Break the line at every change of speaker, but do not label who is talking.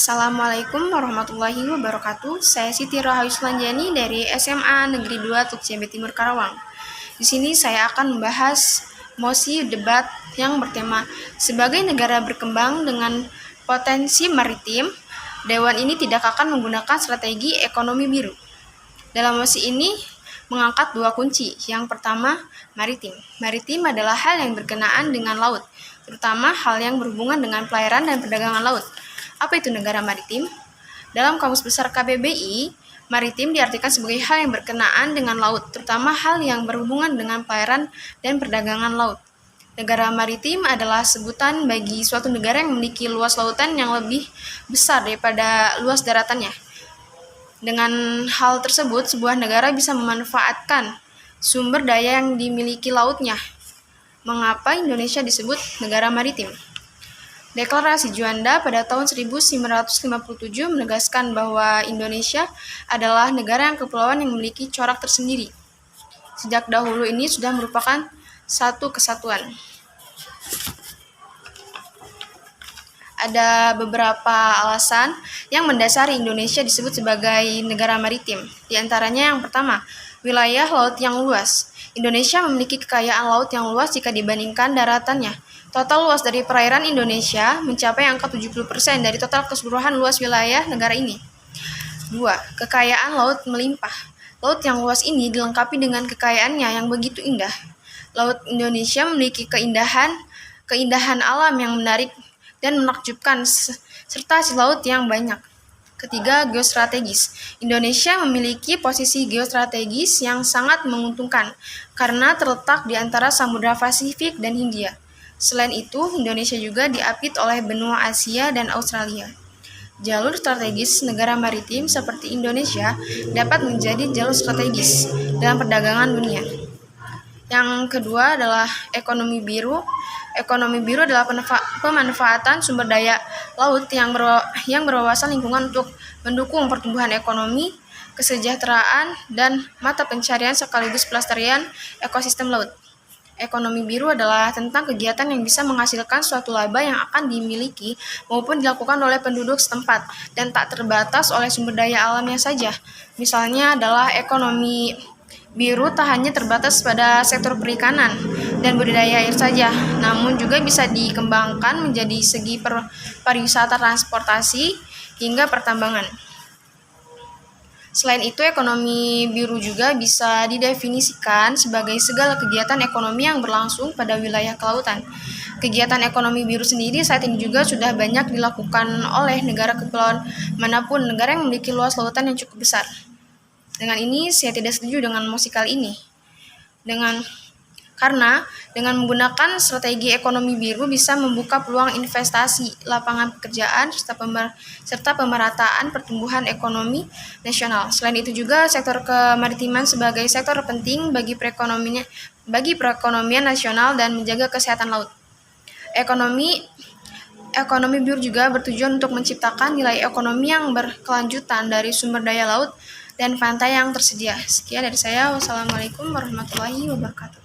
Assalamualaikum warahmatullahi wabarakatuh. Saya Siti Rahayu Sulanjani dari SMA Negeri 2 Tuk Jambe Timur Karawang. Di sini saya akan membahas mosi debat yang bertema sebagai negara berkembang dengan potensi maritim, Dewan ini tidak akan menggunakan strategi ekonomi biru. Dalam mosi ini mengangkat dua kunci. Yang pertama, maritim. Maritim adalah hal yang berkenaan dengan laut, terutama hal yang berhubungan dengan pelayaran dan perdagangan laut. Apa itu negara maritim? Dalam Kamus Besar KBBI, maritim diartikan sebagai hal yang berkenaan dengan laut, terutama hal yang berhubungan dengan pelayaran dan perdagangan laut. Negara maritim adalah sebutan bagi suatu negara yang memiliki luas lautan yang lebih besar daripada luas daratannya. Dengan hal tersebut, sebuah negara bisa memanfaatkan sumber daya yang dimiliki lautnya. Mengapa Indonesia disebut negara maritim? Deklarasi Juanda pada tahun 1957 menegaskan bahwa Indonesia adalah negara yang kepulauan yang memiliki corak tersendiri. Sejak dahulu ini sudah merupakan satu kesatuan. Ada beberapa alasan yang mendasari Indonesia disebut sebagai negara maritim. Di antaranya yang pertama, wilayah laut yang luas. Indonesia memiliki kekayaan laut yang luas jika dibandingkan daratannya. Total luas dari perairan Indonesia mencapai angka 70% dari total keseluruhan luas wilayah negara ini. 2. Kekayaan laut melimpah. Laut yang luas ini dilengkapi dengan kekayaannya yang begitu indah. Laut Indonesia memiliki keindahan alam yang menarik dan menakjubkan, serta hasil laut yang banyak. Ketiga, geostrategis. Indonesia memiliki posisi geostrategis yang sangat menguntungkan karena terletak di antara Samudra Pasifik dan Hindia. Selain itu, Indonesia juga diapit oleh benua Asia dan Australia. Jalur strategis negara maritim seperti Indonesia dapat menjadi jalur strategis dalam perdagangan dunia. Yang kedua adalah ekonomi biru. Ekonomi biru adalah pemanfaatan sumber daya laut yang berwawasan lingkungan untuk mendukung pertumbuhan ekonomi, kesejahteraan, dan mata pencarian sekaligus pelestarian ekosistem laut. Ekonomi biru adalah tentang kegiatan yang bisa menghasilkan suatu laba yang akan dimiliki maupun dilakukan oleh penduduk setempat dan tak terbatas oleh sumber daya alamnya saja. Misalnya adalah ekonomi biru tak hanya terbatas pada sektor perikanan dan budidaya air saja, namun juga bisa dikembangkan menjadi segi pariwisata, transportasi, hingga pertambangan. Selain itu, ekonomi biru juga bisa didefinisikan sebagai segala kegiatan ekonomi yang berlangsung pada wilayah kelautan. Kegiatan ekonomi biru sendiri saat ini juga sudah banyak dilakukan oleh negara kepulauan manapun, negara yang memiliki luas lautan yang cukup besar. Dengan ini, saya tidak setuju dengan mosi kali ini. Karena dengan menggunakan strategi ekonomi biru bisa membuka peluang investasi, lapangan pekerjaan, serta pemerataan pertumbuhan ekonomi nasional. Selain itu juga sektor kemaritiman sebagai sektor penting bagi perekonomian nasional dan menjaga kesehatan laut. Ekonomi biru juga bertujuan untuk menciptakan nilai ekonomi yang berkelanjutan dari sumber daya laut dan pantai yang tersedia. Sekian dari saya. Wassalamualaikum warahmatullahi wabarakatuh.